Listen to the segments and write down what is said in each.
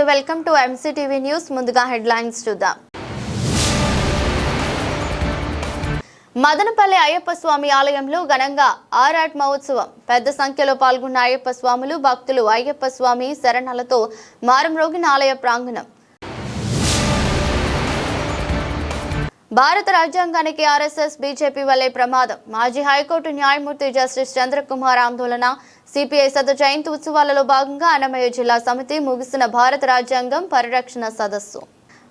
నమస్తే welcome to MCTV news ముందుగా headlines చూద్దాం మదనపల్లి అయ్యప్ప స్వామి ఆలయంలో ఘనంగా ఆరాట్ మహోత్సవం పెద్ద సంఖ్యలో పాల్గొన్న అయ్యప్ప స్వాములు భక్తులు అయ్యప్ప స్వామి శరణాలతో మారుమ్రోగిన ఆలయ ప్రాంగణం భారత రాజ్యాంగానికి ఆర్ఎస్ఎస్ బీజేపీ వల్లే ప్రమాదం మాజీ హైకోర్టు న్యాయమూర్తి జస్టిస్ చంద్రకుమార్ ఆందోళన సిపిఐ శత జయంతి ఉత్సవాలలో భాగంగా అన్నమయ్య జిల్లా సమితి ముగిసిన భారత రాజ్యాంగం పరిరక్షణ సదస్సు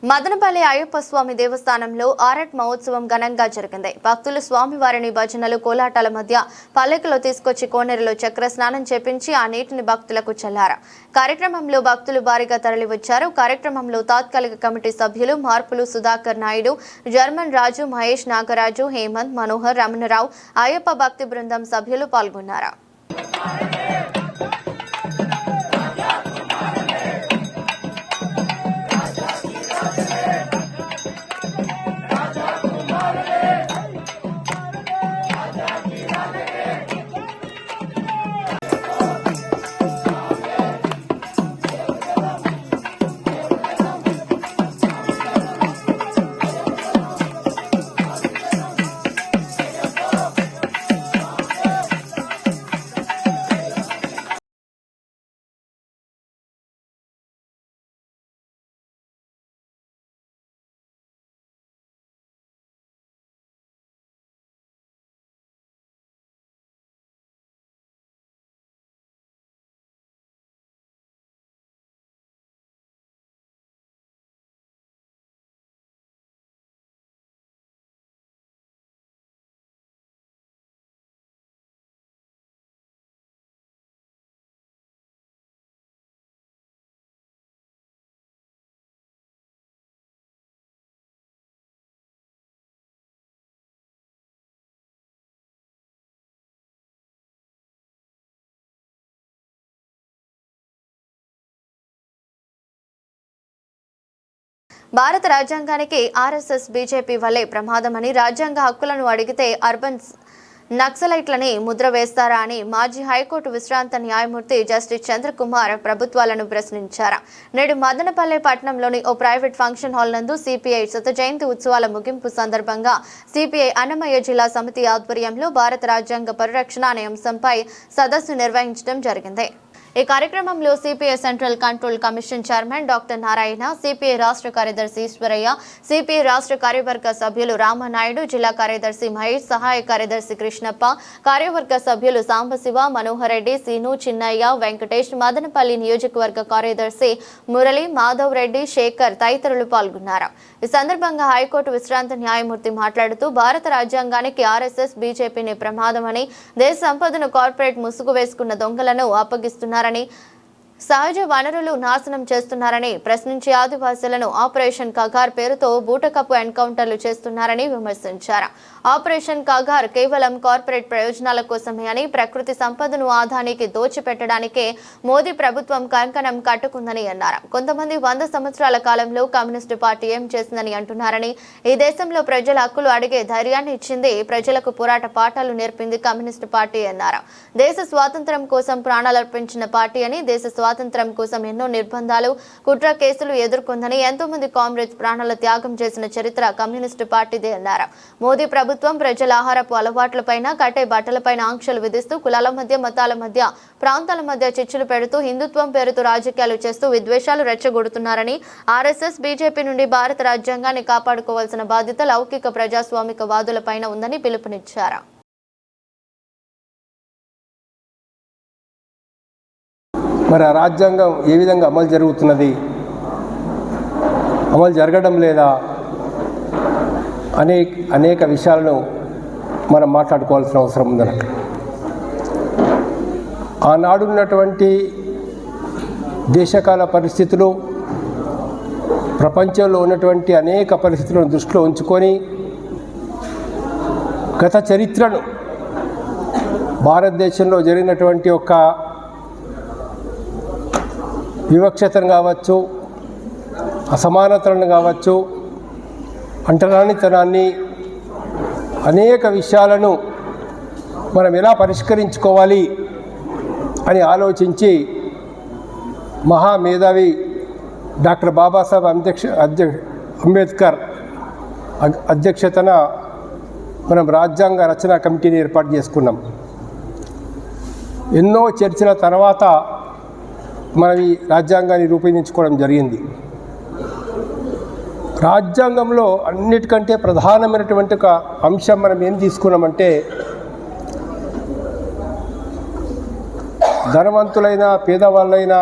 మదనపల్లి అయ్యప్ప స్వామి దేవస్థానంలో ఆరాట్ మహోత్సవం ఘనంగా జరిగింది. భక్తులు స్వామివారిని భజనలు కోలాటాల మధ్య పల్లెకులో తీసుకొచ్చి కోనేరులో చక్ర స్నానం చేపించి ఆ నీటిని భక్తులకు చల్లారు. కార్యక్రమంలో భక్తులు భారీగా తరలివచ్చారు. కార్యక్రమంలో తాత్కాలిక కమిటీ సభ్యులు మార్పులు సుధాకర్ నాయుడు, జర్మన్ రాజు, మహేష్, నాగరాజు, హేమంత్, మనోహర్, రమణరావు, అయ్యప్ప భక్తి బృందం సభ్యులు పాల్గొన్నారు. భారత రాజ్యాంగానికి ఆర్ఎస్ఎస్ బీజేపీ వల్లే ప్రమాదమని రాజ్యాంగ హక్కులను అడిగితే అర్బన్ నక్సలైట్లని ముద్ర వేస్తారా అని మాజీ హైకోర్టు విశ్రాంత న్యాయమూర్తి జస్టిస్ చంద్రకుమార్ ప్రభుత్వాలను ప్రశ్నించారు. నేడు మదనపల్లె పట్టణంలోని ఓ ప్రైవేట్ ఫంక్షన్ హాల్ నందు సిపిఐ శత జయంతి ఉత్సవాల ముగింపు సందర్భంగా సిపిఐ అన్నమయ్య జిల్లా సమితి ఆధ్వర్యంలో భారత రాజ్యాంగ పరిరక్షణ అనే అంశంపై సదస్సు నిర్వహించడం జరిగింది. ఈ కార్యక్రమంలో CPI central control commission chairman doctor Narayana, CPI రాష్ట్ర కార్యదర్శి ఈశ్వరయ్య, సిపిఐ రాష్ట్ర కార్యవర్గ సభ్యులు రామనాయుడు, జిల్లా కార్యదర్శి మహేష్, సహాయ కార్యదర్శి కృష్ణప్ప, కార్యవర్గ సభ్యులు సాంబశివ, మనోహర్ రెడ్డి, సీను, చిన్నయ్య, వెంకటేష్, మదనపల్లి నియోజకవర్గ కార్యదర్శి మురళి, మాధవ్ రెడ్డి, శేఖర్ తదితరులు పాల్గొన్నారు. ఈ సందర్భంగా హైకోర్టు విశ్రాంత న్యాయమూర్తి మాట్లాడుతూ భారత రాజ్యాంగానికి ఆర్ఎస్ఎస్ బీజేపీని ప్రమాదమని, దేశ సంపదను కార్పొరేట్ ముసుగు వేసుకున్న దొంగలను అప్పగిస్తున్నారు, సహజ వనరులు నాశనం చేస్తున్నారని ప్రశ్నించి ఆదివాసులను ఆపరేషన్ కగార్ పేరుతో బూటకపు ఎన్కౌంటర్లు చేస్తున్నారని విమర్శించారు. ఆపరేషన్ కగార్ కేవలం కార్పొరేట్ ప్రయోజనాల కోసమే అని, ప్రకృతి సంపదను ఆదానికి దోచిపెట్టడానికే మోదీ ప్రభుత్వం కంకణం కట్టుకుందని అన్నారు. కొంతమంది 100 సంవత్సరాల కాలంలో కమ్యూనిస్టు పార్టీ ఏం చేసిందని అంటున్నారని, ఈ దేశంలో ప్రజల హక్కులు అడిగే ధైర్యాన్ని ఇచ్చింది, ప్రజలకు పోరాట పాఠాలు నేర్పింది కమ్యూనిస్టు పార్టీ అన్నారు. దేశ స్వాతంత్ర్యం కోసం ప్రాణాలర్పించిన పార్టీ అని, దేశ స్వాతంత్ర్యం కోసం ఎన్నో నిర్బంధాలు, కుట్ర కేసులు ఎదుర్కొందని, ఎంతో మంది కామ్రేడ్స్ ప్రాణాల త్యాగం చేసిన చరిత్ర కమ్యూనిస్టు పార్టీదే అన్నారు. మోదీ ప్రభుత్వం ప్రజల ఆహారపు అలవాట్లపైన, కట్టే బట్టలపైన ఆంక్షలు విధిస్తూ, కులాల మధ్య, మతాల మధ్య, ప్రాంతాల మధ్య చిచ్చులు పెడుతూ, హిందుత్వం పేరుతో రాజకీయాలు చేస్తూ విద్వేషాలు రెచ్చగొడుతున్నారని, ఆర్ఎస్ఎస్ బీజేపీ నుండి భారత రాజ్యాంగాన్ని కాపాడుకోవాల్సిన బాధ్యత లౌకిక ప్రజాస్వామిక వాదులపైన ఉందని పిలుపునిచ్చారు. మరి ఆ రాజ్యాంగం ఏ విధంగా అమలు జరుగుతున్నది, అమలు జరగడం లేదా అనేక విషయాలను మనం మాట్లాడుకోవాల్సిన అవసరం ఉందని. ఆనాడున్నటువంటి దేశకాల పరిస్థితులు, ప్రపంచంలో ఉన్నటువంటి అనేక పరిస్థితులను దృష్టిలో ఉంచుకొని గత చరిత్రను, భారతదేశంలో జరిగినటువంటి ఒక వివక్షతను కావచ్చు, అసమానతలను కావచ్చు, అంటరానితనాన్ని, అనేక విషయాలను మనం ఎలా పరిష్కరించుకోవాలి అని ఆలోచించి మహామేధావి డాక్టర్ బాబాసాహెబ్ అంబేద్కర్ అధ్యక్షతన మనం రాజ్యాంగ రచనా కమిటీని ఏర్పాటు చేసుకున్నాం. ఎన్నో చర్చల తర్వాత మనం ఈ రాజ్యాంగాన్ని రూపొందించుకోవడం జరిగింది. రాజ్యాంగంలో అన్నిటికంటే ప్రధానమైనటువంటి ఒక అంశం మనం ఏం తీసుకున్నామంటే, ధనవంతులైనా పేదవాళ్ళైనా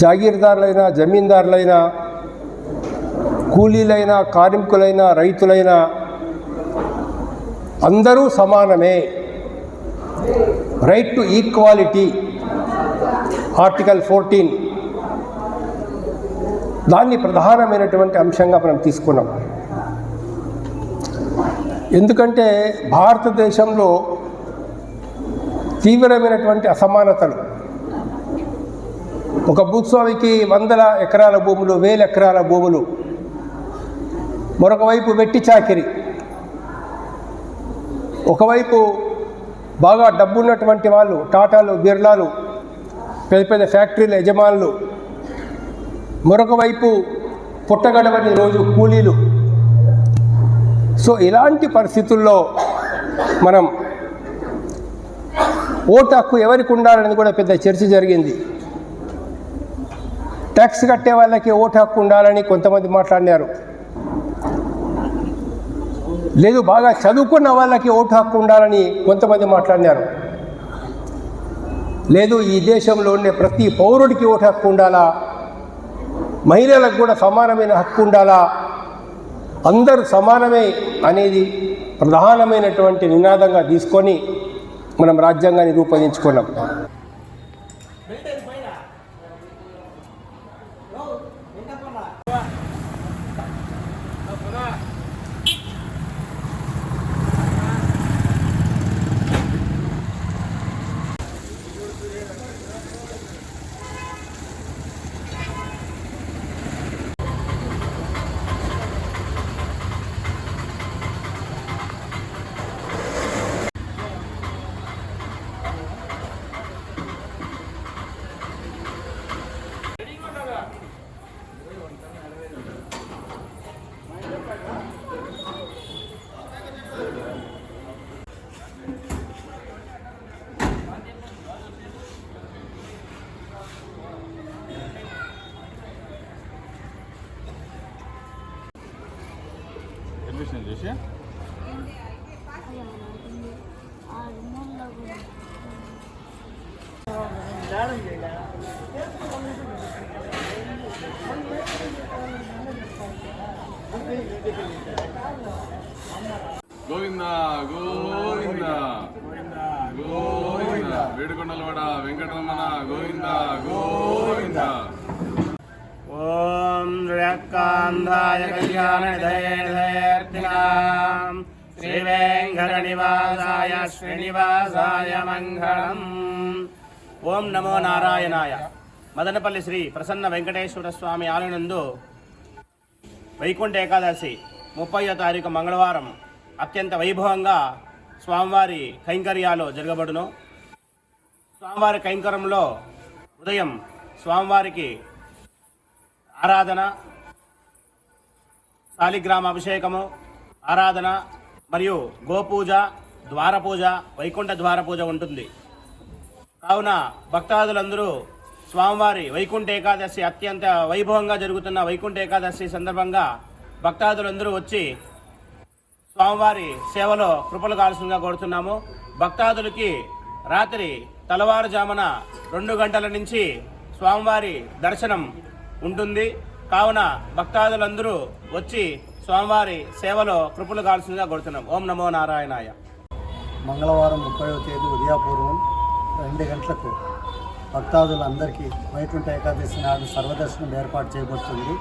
జాగీర్దారులైనా జమీందారులైనా కూలీలైనా కార్మికులైనా రైతులైనా అందరూ సమానమే. రైట్ టు ఈక్వాలిటీ ఆర్టికల్ 14 దాన్ని ప్రధానమైనటువంటి అంశంగా మనం తీసుకున్నాం. ఎందుకంటే భారతదేశంలో తీవ్రమైనటువంటి అసమానతలు, ఒక భూస్వామికి 100 ఎకరాల భూములు 1000 ఎకరాల భూములు, మరొక వైపు వెట్టి చాకిరి, ఒకవైపు బాగా డబ్బున్నటువంటి వాళ్ళు టాటాలు బిర్లాలు పెద్ద పెద్ద ఫ్యాక్టరీల యజమానులు, మరొక వైపు పుట్టగడవని రోజు కూలీలు. సో ఇలాంటి పరిస్థితుల్లో మనం ఓటు హక్కు ఎవరికి ఉండాలని కూడా పెద్ద చర్చ జరిగింది. ట్యాక్స్ కట్టే వాళ్ళకి ఓటు హక్కు ఉండాలని కొంతమంది మాట్లాడినారు. లేదు, బాగా చదువుకున్న వాళ్ళకి ఓటు హక్కు ఉండాలని కొంతమంది మాట్లాడినారు. లేదు, ఈ దేశంలో ఉండే ప్రతి పౌరుడికి ఓటు హక్కు ఉండాలా, మహిళలకు కూడా సమానమైన హక్కు ఉండాలా, అందరూ సమానమే అనేది ప్రధానమైనటువంటి నినాదంగా తీసుకొని మనం రాజ్యాంగాన్ని రూపొందించుకున్నాం. చేసి గోవింద గోవింద గోవింద వేడుకొండలవాడ వెంకటరమణ గోవింద గోవింద. ఓం శ్రీకాంతాయ కళ్యాణదయర్థినాం శ్రీ వెంకటనివాసాయ శ్రీనివాసాయ మంగళం. ఓం నమో నారాయణాయ. మదనపల్లి శ్రీ ప్రసన్న వెంకటేశ్వర స్వామి ఆలయందు వైకుంఠ ఏకాదశి 30వ తారీఖు మంగళవారం అత్యంత వైభవంగా స్వామివారి కైంకర్యాలు జరగబడును. స్వామివారి కైంకర్యంలో ఉదయం స్వామివారికి ఆరాధన, శాలిగ్రామ అభిషేకము, ఆరాధన మరియు గోపూజ, ద్వారపూజ, వైకుంఠ ద్వారపూజ ఉంటుంది. కావున భక్తాదులందరూ స్వామివారి వైకుంఠ ఏకాదశి అత్యంత వైభవంగా జరుగుతున్న వైకుంఠ ఏకాదశి సందర్భంగా భక్తాదులందరూ వచ్చి స్వామివారి సేవలో కృపలు కావాల్సిందిగా కోరుతున్నాము. భక్తాదులకి రాత్రి తెల్లవారుజామున 2 గంటల నుంచి స్వామివారి దర్శనం ఉంటుంది. కావున భక్తాదులందరూ వచ్చి స్వామివారి సేవలో కృపలు కావాల్సిందిగా కోరుతున్నాం. ఓం నమో నారాయణాయ. మంగళవారం 30వ తేదీ ఉదయపూర్వం 2 గంటలకు భక్తాదులందరికీ వైకుంఠ ఏకాదశి నాడు సర్వదర్శనం ఏర్పాటు చేయబడుతుంది.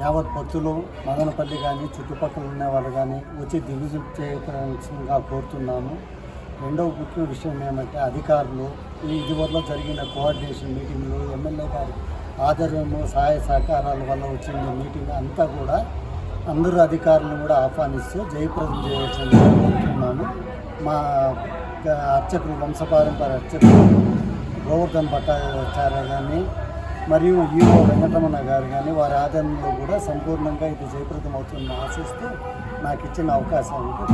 యావత్ భక్తులు మదనపల్లి కానీ చుట్టుపక్కల ఉన్న వాళ్ళు కానీ వచ్చి దిగుజు చేయవలసిందిగా కోరుతున్నాము. రెండవ ముఖ్య విషయం ఏమంటే అధికారులు ఇదివరలో జరిగిన కోఆర్డినేషన్ మీటింగ్లు, ఎమ్మెల్యే గారి ఆధ్వర్యము, సహాయ సహకారాల వల్ల వచ్చిన మీటింగ్ అంతా కూడా అందరూ అధికారులను కూడా ఆహ్వానిస్తూ జయప్రదం చేయవలసిందిగా కోరుతున్నాము. మా అర్చకులు వంశపారంపర్య అర్చకులు గోవర్ధన్ భట్టాచార్య కానీ మరియు ఈవో వెంకటరమణ గారు కానీ వారి ఆధ్వర్యంలో కూడా సంపూర్ణంగా ఇది జయప్రదం అవుతుందని ఆశిస్తూ నాకు ఇచ్చిన అవకాశానికి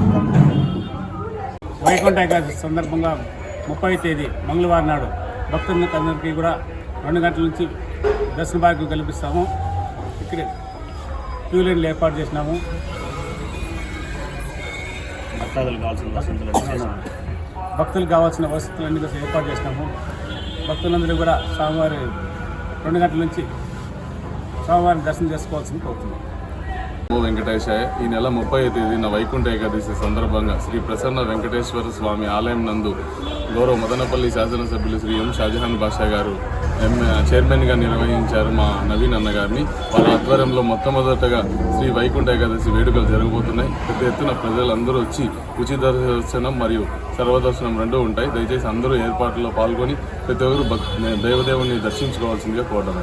వైకుంఠ ఏకాదశి సందర్భంగా 30వ తేదీ మంగళవారం నాడు భక్తులందరికీ కూడా 2 గంటల నుంచి దర్శన భాగ్యం కల్పిస్తాము. ఇక్కడ క్యూ లైన్లు ఏర్పాటు చేసినాము. భక్తులకు కావాల్సిన వసతులన్నీ కూడా ఏర్పాటు చేసినాము. భక్తులందరూ కూడా స్వామివారి 2 గంటల నుంచి స్వామివారిని దర్శనం చేసుకోవాల్సింది కోరుతున్నాం. వెంకటేశాయ. ఈ నెల 30వ తేదీన వైకుంఠ ఏకాదశి సందర్భంగా శ్రీ ప్రసన్న వెంకటేశ్వర స్వామి ఆలయం నందు గౌరవ మదనపల్లి శాసనసభ్యులు శ్రీ ఎం షాజహాన్ బాషా గారు చైర్మన్గా నిర్వహించారు మా నవీన్ అన్న గారిని. వారి ఆధ్వర్యంలో మొట్టమొదటగా శ్రీ వైకుంఠ ఏకాదశి వేడుకలు జరగబోతున్నాయి. పెద్ద ఎత్తున ప్రజలందరూ వచ్చి ఉచిత దర్శనం మరియు సర్వదర్శనం 2 ఉంటాయి. దయచేసి అందరూ ఏర్పాట్లలో పాల్గొని ప్రతి ఒక్కరు దేవదేవుని దర్శించుకోవాల్సిందిగా కోరడం.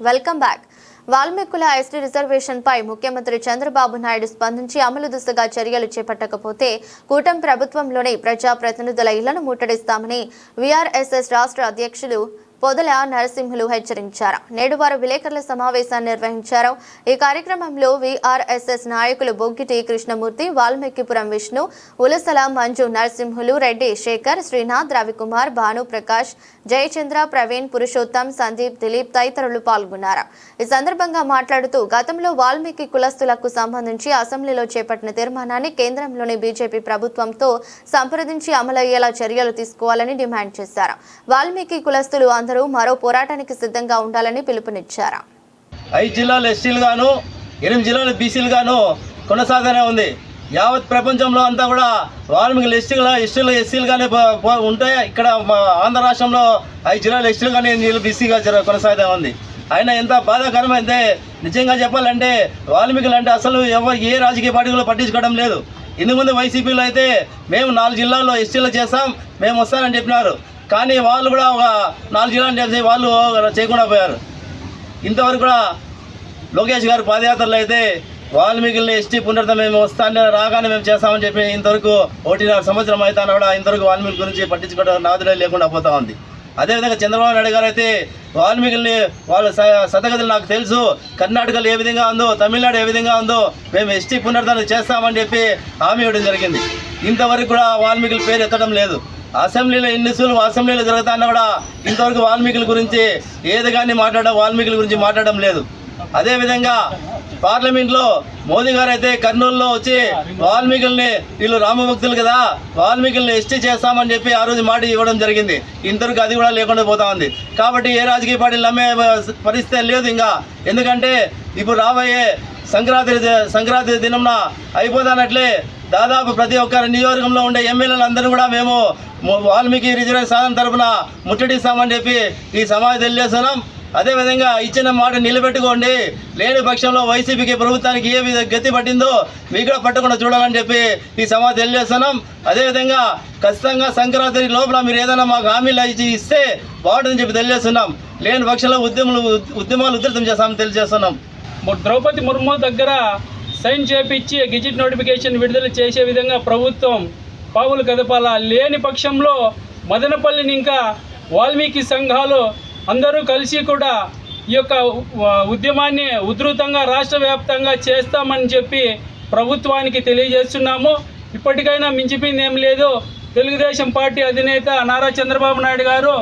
Welcome back. వాల్మీకుల ఎస్టీ రిజర్వేషన్ పై ముఖ్యమంత్రి చంద్రబాబు నాయుడు స్పందించి అమలు దిశగా చర్యలు చేపట్టకపోతే కూటమి ప్రభుత్వంలోని ప్రజాప్రతినిధుల ఇళ్లను ముట్టడిస్తామని వీఆర్ఎస్ఎస్ రాష్ట్ర అధ్యక్షులు పొదల నరసింహులు హెచ్చరించారు. నేడు వారు విలేకరుల సమావేశాన్ని నిర్వహించారు. ఈ కార్యక్రమంలో వీఆర్ఎస్ఎస్ నాయకులు బొగ్గిటి కృష్ణమూర్తి, వాల్మీకిపురం విష్ణు, ఉలసల మంజు, నరసింహులు, రెడ్డి శేఖర్, శ్రీనాథ్, రవికుమార్, భాను ప్రకాష్, జయచంద్ర, ప్రవీణ్, పురుషోత్తం, సందీప్, దిలీప్ తదితరులు పాల్గొన్నారు. ఈ సందర్భంగా మాట్లాడుతూ గతంలో వాల్మీకి కులస్తులకు సంబంధించి అసెంబ్లీలో చేపట్టిన తీర్మానాన్ని కేంద్రంలోని బీజేపీ ప్రభుత్వంతో సంప్రదించి అమలయ్యేలా చర్యలు తీసుకోవాలని డిమాండ్ చేశారు. వాల్మీకి కులస్తులు అందరూ మరో పోరాటానికి సిద్ధంగా ఉండాలని పిలుపునిచ్చారు. 5 జిల్లాలు ఎస్టీలు గాను 8 జిల్లాలు బీసీలు గాను కొనసాగానే ఉంది. యావత్ ప్రపంచంలో అంతా కూడా వాల్మీకి ఎస్టీలు ఎస్సీలుగానే ఉంటాయి. ఇక్కడ ఆంధ్ర రాష్ట్రంలో 5 జిల్లాలు ఎస్టీలు కానీ 8 జిల్లాలు బీసీగా కొనసాగుతూ ఉంది. అయినా ఎంత బాధాకరమైతే నిజంగా చెప్పాలంటే వాల్మీకులు అంటే అసలు ఏ రాజకీయ పార్టీలో పట్టించుకోవడం లేదు. ఇందుకుముందు వైసీపీలో అయితే మేము 4 జిల్లాల్లో ఎస్టీలు చేస్తాం, మేము వస్తానని చెప్పినారు. కానీ వాళ్ళు కూడా ఒక 4 జిల్లాలు చేసి వాళ్ళు చేయకుండా పోయారు. ఇంతవరకు కూడా లోకేష్ గారు పాదయాత్రలు అయితే వాల్మీకుల్ని ఎస్టీ పునరుద్ధరణ మేము వస్తానే రాగానే మేము చేస్తామని చెప్పి ఇంతవరకు 1.5 సంవత్సరం అయితే కూడా ఇంతవరకు వాల్మీకి గురించి పట్టించుకోవడం నాదులే లేకుండా పోతా ఉంది. అదేవిధంగా చంద్రబాబు నాయుడు గారు అయితే వాల్మీకుల్ని వాళ్ళ సతగతులు నాకు తెలుసు, కర్ణాటకలో ఏ విధంగా ఉందో, తమిళనాడు ఏ విధంగా ఉందో, మేము ఎస్టీ పునరుద్ధరణ చేస్తామని చెప్పి హామీ ఇవ్వడం జరిగింది. ఇంతవరకు కూడా వాల్మీకుల పేరు ఎత్తడం లేదు. అసెంబ్లీలో అసెంబ్లీలో జరుగుతున్నా కూడా ఇంతవరకు వాల్మీకుల గురించి ఏది కానీ వాల్మీకుల గురించి మాట్లాడడం లేదు. అదేవిధంగా పార్లమెంట్లో మోదీ గారు అయితే కర్నూలులో వచ్చి వాల్మీకుల్ని వీళ్ళు రామభక్తులు కదా, వాల్మీకుల్ని ఎస్టీ చేస్తామని చెప్పి ఆ రోజు మాట ఇవ్వడం జరిగింది. ఇంతవరకు అది కూడా లేకుండా పోతా ఉంది. కాబట్టి ఏ రాజకీయ పార్టీలు నమ్మే పరిస్థితి లేదు ఇంకా. ఎందుకంటే ఇప్పుడు రాబోయే సంక్రాంతి దినంన అయిపోతానట్లే దాదాపు ప్రతి ఒక్క నియోజకవర్గంలో ఉండే ఎమ్మెల్యేలందరూ కూడా మేము వాల్మీకి రిజర్వేషన్ సాధన తరఫున ముట్టడిస్తామని చెప్పి ఈ సమాజం తెలియజేస్తున్నాం. అదేవిధంగా ఇచ్చిన మాట నిలబెట్టుకోండి. లేని పక్షంలో వైసీపీకి ప్రభుత్వానికి ఏ విధంగా గతి పట్టిందో మీకు కూడా పట్టకుండా చూడాలని చెప్పి ఈ సమావేశం తెలియజేస్తున్నాం. అదేవిధంగా ఖచ్చితంగా సంక్రాంతి లోపల మీరు ఏదైనా మాకు హామీలు ఇస్తే బాగుంటుందని చెప్పి తెలియజేస్తున్నాం. లేని పక్షంలో ఉద్యమాలు ఉధృతం చేస్తామని తెలియజేస్తున్నాం. ద్రౌపది ముర్ము దగ్గర సైన్ చేపించి గెజిట్ నోటిఫికేషన్ విడుదల చేసే విధంగా ప్రభుత్వం పావులు కదపాల. లేని పక్షంలో మదనపల్లిని ఇంకా వాల్మీకి సంఘాలు అందరూ కలిసి కూడా ఈ యొక్క ఉద్యమాన్ని ఉధృతంగా రాష్ట్ర వ్యాప్తంగా చేస్తామని చెప్పి ప్రభుత్వానికి తెలియజేస్తున్నాము. ఇప్పటికైనా మించిపోయింది ఏం లేదు. తెలుగుదేశం పార్టీ అధినేత నారా చంద్రబాబు నాయుడు గారు,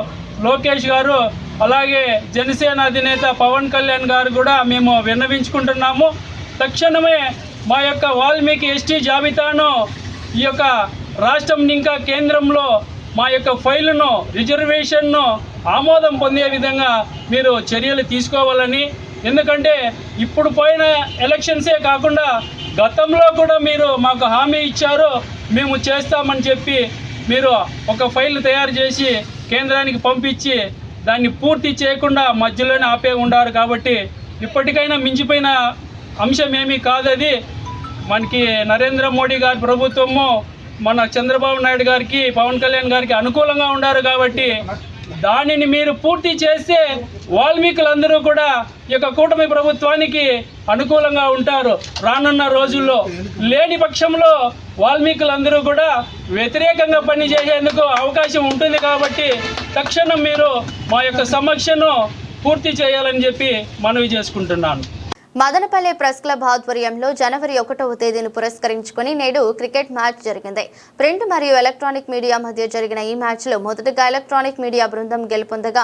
లోకేష్ గారు, అలాగే జనసేన అధినేత పవన్ కళ్యాణ్ గారు కూడా మేము విన్నవించుకుంటున్నాము. తక్షణమే మా యొక్క వాల్మీకి ఎస్టీ జాబితాను ఈ యొక్క రాష్ట్రం ఇంకా కేంద్రంలో మా యొక్క ఫైలును రిజర్వేషన్ను ఆమోదం పొందే విధంగా మీరు చర్యలు తీసుకోవాలని, ఎందుకంటే ఇప్పుడు పోయిన ఎలక్షన్సే కాకుండా గతంలో కూడా మీరు మాకు హామీ ఇచ్చారు, మేము చేస్తామని చెప్పి మీరు ఒక ఫైల్ తయారు చేసి కేంద్రానికి పంపించి దాన్ని పూర్తి చేయకుండా మధ్యలోనే ఆపే ఉండారు. కాబట్టి ఇప్పటికైనా మించిపోయిన అంశం ఏమీ కాదది. మనకి నరేంద్ర మోడీ గారి ప్రభుత్వము మన చంద్రబాబు నాయుడు గారికి, పవన్ కళ్యాణ్ గారికి అనుకూలంగా ఉన్నారు. కాబట్టి దానిని మీరు పూర్తి చేస్తే వాల్మీకులందరూ కూడా ఈ యొక్క కూటమి ప్రభుత్వానికి అనుకూలంగా ఉంటారు రానున్న రోజుల్లో. లేని పక్షంలో వాల్మీకులందరూ కూడా వ్యతిరేకంగా పనిచేసేందుకు అవకాశం ఉంటుంది. కాబట్టి తక్షణం మీరు మా యొక్క సమస్యను పూర్తి చేయాలని చెప్పి మనవి చేసుకుంటున్నాను. మదనపల్లి ప్రెస్ క్లబ్ ఆధ్వర్యంలో జనవరి 1వ తేదీని పురస్కరించుకుని నేడు క్రికెట్ మ్యాచ్ జరిగింది. ప్రింట్ మరియు ఎలక్ట్రానిక్ మీడియా మధ్య జరిగిన ఈ మ్యాచ్లో మొదటగా ఎలక్ట్రానిక్ మీడియా బృందం గెలుపొందగా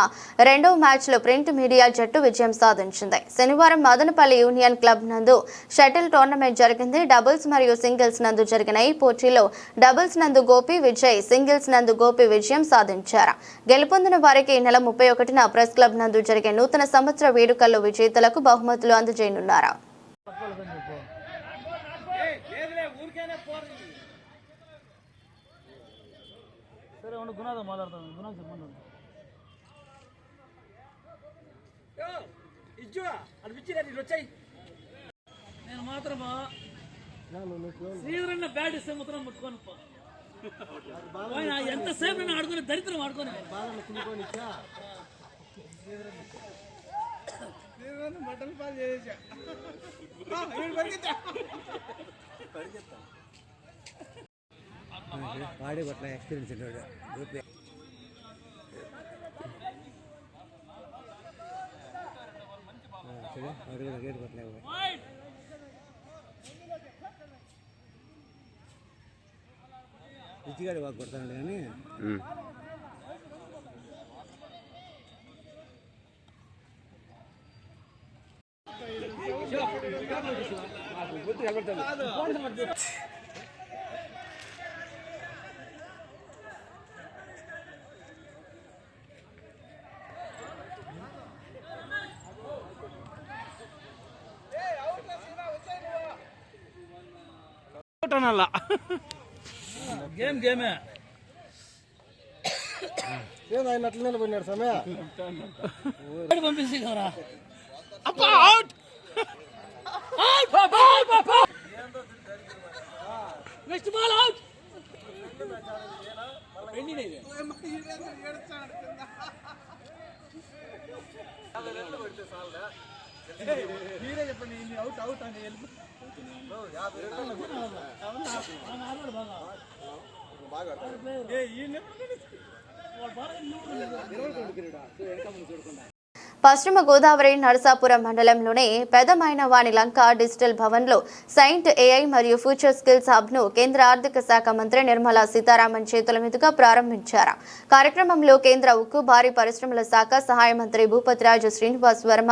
రెండవ మ్యాచ్లో ప్రింట్ మీడియా జట్టు విజయం సాధించింది. శనివారం మదనపల్లి యూనియన్ క్లబ్ నందు షటిల్ టోర్నమెంట్ జరిగింది. డబుల్స్ మరియు సింగిల్స్ నందు జరిగిన ఈ పోటీలో డబుల్స్ నందు గోపి విజయ్, సింగిల్స్ నందు గోపి విజయం సాధించారు. గెలుపొందిన వారికి ఈ నెల 31న ప్రెస్ క్లబ్ నందు జరిగే నూతన సంవత్సర వేడుకల్లో విజేతలకు బహుమతులు అందజేయనున్నారు. నేను మాత్రమా శ్రీధరన్న బ్యాట్ ఇస్తే మాత్రం ముట్టుకొని ఎంతసేపు నేను ఆడుకుని దరిద్రం ఆడుకొని మటన్ పాలు చేసా వాడే పట్ల ఎక్స్పీరియన్స్ ఉన్నాడు. గేట్ పట్ల రుచిగాడి బాగా కొడతాడు కానీ గేమే ఆయన అట్లా నిలబడినాడు సమయ పంపిస్తే కదా నెక్స్ట్ బాల్ అవుట్ మీరే చెప్పండి అవుట్ అవుట్ అని పశ్చిమ గోదావరి నరసాపురం మండలంలోని పెదమైనవాణి లంక డిజిటల్ భవన్లో సైంట్ ఏఐ మరియు ఫ్యూచర్ స్కిల్స్ హబ్ను కేంద్ర ఆర్థిక శాఖ మంత్రి నిర్మలా సీతారామన్ చేతుల మీదుగా ప్రారంభించారు. కార్యక్రమంలో కేంద్ర ఉక్కు భారీ పరిశ్రమల శాఖ సహాయ మంత్రి భూపతిరాజు శ్రీనివాస్ వర్మ,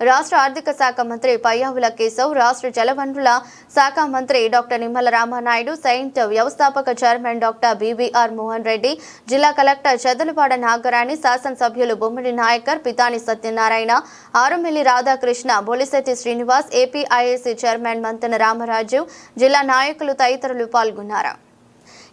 రాష్ట్ర ఆర్థిక శాఖ మంత్రి పయ్యావుల కేశవ్, రాష్ట్ర జలవనరుల శాఖ మంత్రి డాక్టర్ నిమ్మల రామానాయుడు, సైంట్ వ్యవస్థాపక chairman doctor BVR Mohan Reddy, జిల్లా కలెక్టర్ చెదలవాడ నాగరాణి, శాసనసభ్యులు బొమ్మిడి నాయకర్, పితాని సత్యనారాయణ, ఆరుమిల్లి రాధాకృష్ణ, బొలిశెట్టి శ్రీనివాస్, ఏపీఐఏసీ చైర్మన్ మంతన రామరాజు, జిల్లా నాయకులు తదితరులు పాల్గొన్నారు.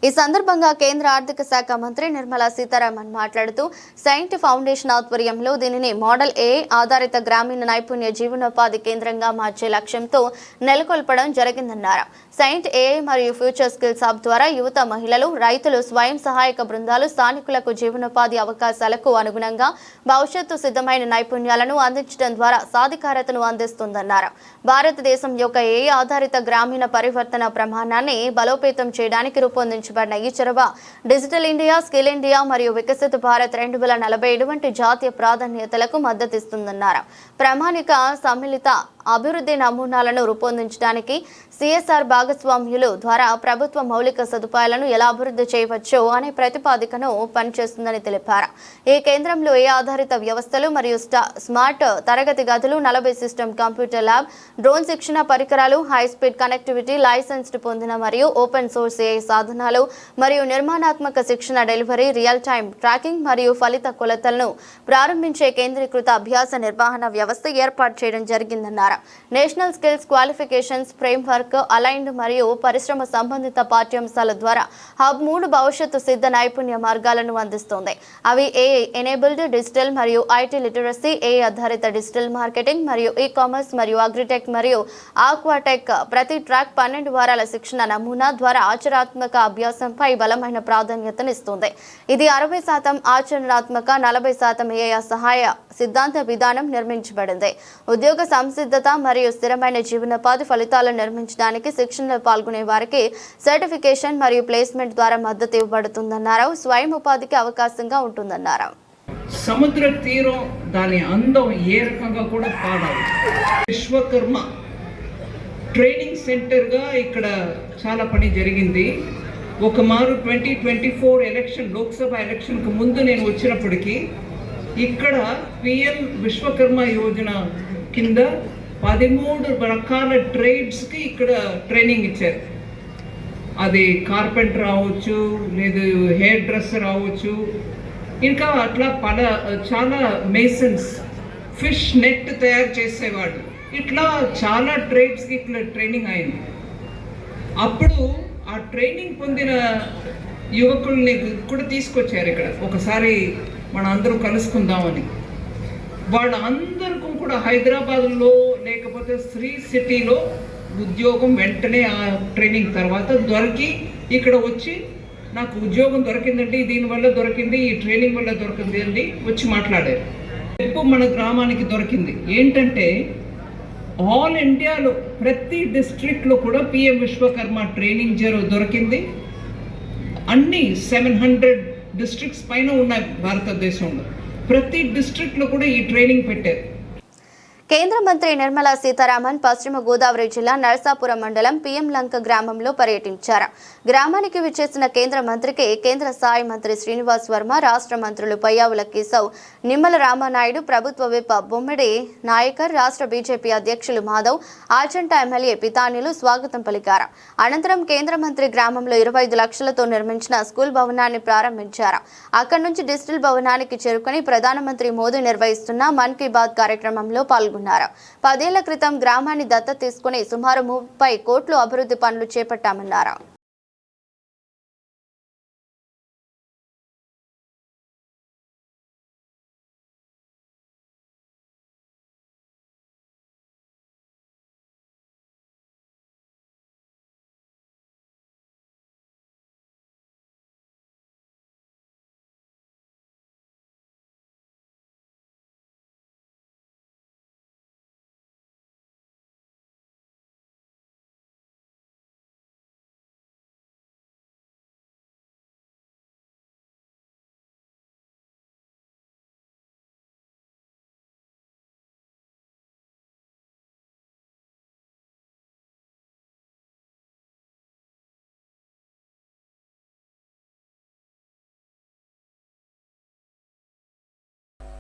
ఈ సందర్భంగా కేంద్ర ఆర్థిక శాఖ మంత్రి నిర్మలా సీతారామన్ మాట్లాడుతూ సెయింట్ ఫౌండేషన్ ఆధ్వర్యంలో దీనిని మోడల్ AI ఆధారిత గ్రామీణ నైపుణ్య జీవనోపాధి కేంద్రంగా మార్చే లక్ష్యంతో నెలకొల్పడం జరిగిందన్నారు. సెయింట్ AI మరియు ఫ్యూచర్ స్కిల్స్ హబ్ ద్వారా యువత, మహిళలు, రైతులు, స్వయం సహాయక బృందాలు స్థానికులకు జీవనోపాధి అవకాశాలకు అనుగుణంగా భవిష్యత్తు సిద్ధమైన నైపుణ్యాలను అందించడం ద్వారా సాధికారతను అందిస్తుందన్నారు. భారతదేశం యొక్క AI ఆధారిత గ్రామీణ పరివర్తన ప్రమాణాన్ని బలోపేతం చేయడానికి రూపొందించబడిన ఈ చొరవ డిజిటల్ ఇండియా, స్కిల్ ఇండియా మరియు వికసిత భారత్ 2047 వంటి జాతీయ ప్రాధాన్యతలకు మద్దతిస్తుందన్నారు. ప్రామాణిక సమ్మిళిత అభివృద్ధి నమూనాలను రూపొందించడానికి CSR భాగస్వామ్యులు ద్వారా ప్రభుత్వ మౌలిక సదుపాయాలను ఎలా అభివృద్ధి చేయవచ్చో అనే ప్రతిపాదికను పనిచేస్తుందని తెలిపారు. ఈ కేంద్రంలో AI ఆధారిత వ్యవస్థలు మరియు స్మార్ట్ తరగతి గదులు, 40 సిస్టమ్ కంప్యూటర్ ల్యాబ్, డ్రోన్ శిక్షణ పరికరాలు, హై స్పీడ్ కనెక్టివిటీ, లైసెన్స్డ్ పొందిన మరియు ఓపెన్ సోర్స్ AI సాధనాలు మరియు నిర్మాణాత్మక శిక్షణ, డెలివరీ, రియల్ టైమ్ ట్రాకింగ్ మరియు ఫలిత కొలతలను ప్రారంభించే కేంద్రీకృత అభ్యాస నిర్వహణ వ్యవస్థ ఏర్పాటు చేయడం జరిగిందన్నారు. National skills qualifications framework, aligned మరియు పరిశ్రమ సంబంధిత పాఠ్యాంశాల ద్వారా హబ్ 3 భవిష్యత్తు సిద్ధ నైపుణ్య మార్గాలను అందిస్తుంది. అవి AI ఎనేబుల్డ్ డిజిటల్ మరియు IT లిటరసీ, AI ఆధారిత డిజిటల్ మార్కెటింగ్ మరియు ఈ-కామర్స్ మరియు అగ్రిటెక్ మరియు ఆక్వాటెక్. ప్రతి ట్రాక్ 12 వారాల శిక్షణ నమూనా ద్వారా ఆచరణాత్మక అభ్యాసంపై బలమైన ప్రాధాన్యతనిస్తుంది. ఇది 60% ఆచరణాత్మక, 40% AI సహాయ సిద్ధాంత విధానం నిర్మించబడింది. ఉద్యోగ సంసిద్ధత మరియు స్థిరమైన జీవనోపాధి ఫలితాలను నిర్మించడానికి శిక్షణలో పాల్గొనే వారికి సర్టిఫికేషన్ మరియు ప్లేస్మెంట్ ద్వారా మద్దతు ఇవ్వబడుతుందన్నారు. స్వయం ఉపాధికి అవకాశంగా ఉంటుందన్నారు. సముద్ర తీరం దాని అందం ఏ రకంగా కూడా పాడాలి. విశ్వకర్మ ట్రైనింగ్ సెంటర్గా ఇక్కడ చాలా పని జరిగింది. ఒక మారు 2024 ఎలక్షన్, లోక్సభ ఎలక్షన్కు ముందు నేను వచ్చినప్పటికీ ఇక్కడ PM విశ్వకర్మ యోజన కింద 13 రకాల ట్రేడ్స్కి ఇక్కడ ట్రైనింగ్ ఇచ్చారు. అది కార్పెంటర్ అవ్వచ్చు, లేదు హెయిర్ డ్రెస్సర్ అవ్వచ్చు, ఇంకా అట్లా చాలా మేసన్స్, ఫిష్ నెట్ తయారు చేసేవాడు, ఇట్లా చాలా ట్రేడ్స్కి ఇట్లా ట్రైనింగ్ అయింది. అప్పుడు ఆ ట్రైనింగ్ పొందిన యువకుల్ని కూడా తీసుకొచ్చారు ఇక్కడ, ఒకసారి మన అందరూ కలుసుకుందామని. వాళ్ళందరికీ కూడా హైదరాబాద్లో లేకపోతే శ్రీ సిటీలో ఉద్యోగం వెంటనే ఆ ట్రైనింగ్ తర్వాత దొరికి ఇక్కడ వచ్చి నాకు ఉద్యోగం దొరికిందండి, దీనివల్ల దొరికింది, ఈ ట్రైనింగ్ వల్ల దొరికింది అండి వచ్చి మాట్లాడారు. ఇప్పుడు మన గ్రామానికి దొరికింది ఏంటంటే ఆల్ ఇండియాలో ప్రతి డిస్ట్రిక్ట్లో కూడా PM విశ్వకర్మ ట్రైనింగ్ దొరికింది. అన్ని 700 డిస్ట్రిక్ట్స్ పైన ఉన్నాయి భారతదేశంలో. ప్రతి డిస్ట్రిక్ట్లో కూడా ఈ ట్రైనింగ్ పెట్టారు. కేంద్ర మంత్రి నిర్మలా సీతారామన్ పశ్చిమ గోదావరి జిల్లా నరసాపురం మండలం PM లంక గ్రామంలో పర్యటించారు. గ్రామానికి విచ్చేసిన కేంద్ర మంత్రికి కేంద్ర సహాయ మంత్రి శ్రీనివాస్ వర్మ, రాష్ట్ర మంత్రులు పయ్యావుల కేశవ్, నిమ్మల రామానాయుడు, ప్రభుత్వ విప్ బొమ్మిడి నాయకర్, రాష్ట్ర BJP అధ్యక్షులు మాధవ్, ఆచంట ఎమ్మెల్యే పితానిలు స్వాగతం పలికారు. అనంతరం కేంద్ర మంత్రి గ్రామంలో 25 లక్షలతో నిర్మించిన స్కూల్ భవనాన్ని ప్రారంభించారు. అక్కడి నుంచి డిజిటల్ భవనానికి చేరుకుని ప్రధానమంత్రి మోదీ నిర్వహిస్తున్న మన్ కీ బాత్ కార్యక్రమంలో పాల్గొన్నారు. 10 ఏళ్ల క్రితం గ్రామాన్ని దత్తత తీసుకుని సుమారు 30 కోట్ల అభివృద్ధి పనులు చేపట్టామన్నారు.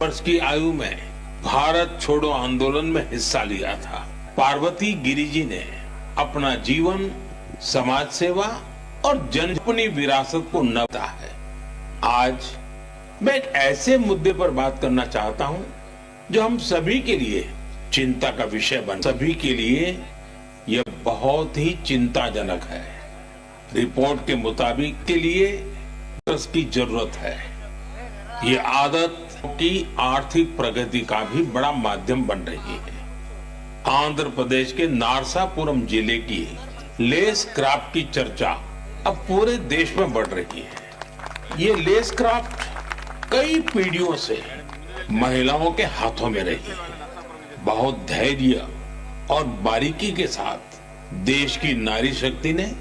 वर्ष की आयु में भारत छोड़ो आंदोलन में हिस्सा लिया था। पार्वती गिरि जी ने अपना जीवन समाज सेवा और जन अपनी विरासत को नभाता है। आज मैं एक ऐसे मुद्दे पर बात करना चाहता हूं जो हम सभी के लिए चिंता का विषय बन, सभी के लिए यह बहुत ही चिंताजनक है। रिपोर्ट के मुताबिक के लिए की जरूरत है। ये आदत की आर्थिक प्रगति का भी बड़ा माध्यम बन रही है। आंध्र प्रदेश के नारसापुरम जिले की लेस क्राफ्ट की चर्चा अब पूरे देश में बढ़ रही है। ये लेस क्राफ्ट कई पीढ़ियों से महिलाओं के हाथों में रही है। बहुत धैर्य और बारीकी के साथ देश की नारी शक्ति ने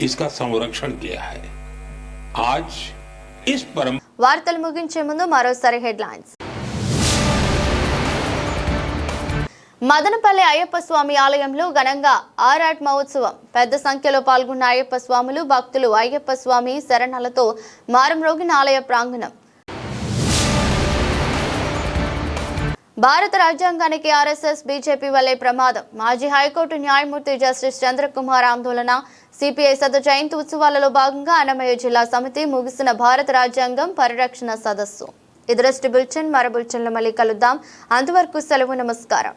इसका संरक्षण किया है। आज इस వార్తలు ముగించే ముందు మరోసారి హెడ్లైన్స్. మదనపల్లి అయ్యప్ప స్వామి ఆలయంలో ఘనంగా ఆరాట్ మహోత్సవం. పెద్ద సంఖ్యలో పాల్గొన్న అయ్యప్ప స్వాములు భక్తులు అయ్యప్ప స్వామి శరణాలతో మారుమ్రోగిన ఆలయ ప్రాంగణం. భారత రాజ్యాంగానికి ఆర్ఎస్ఎస్ బీజేపీ వల్లే ప్రమాదం. మాజీ హైకోర్టు న్యాయమూర్తి జస్టిస్ చంద్రకుమార్ ఆందోళన. సిపిఐ శత జయంతి ఉత్సవాలలో భాగంగా అన్నమయ్య జిల్లా సమితి ముగిసిన భారత రాజ్యాంగం పరిరక్షణ సదస్సు. ఇది బులెటిన్. మరో బులెటిన్లో మళ్ళీ కలుద్దాం. అంతవరకు సెలవు. నమస్కారం.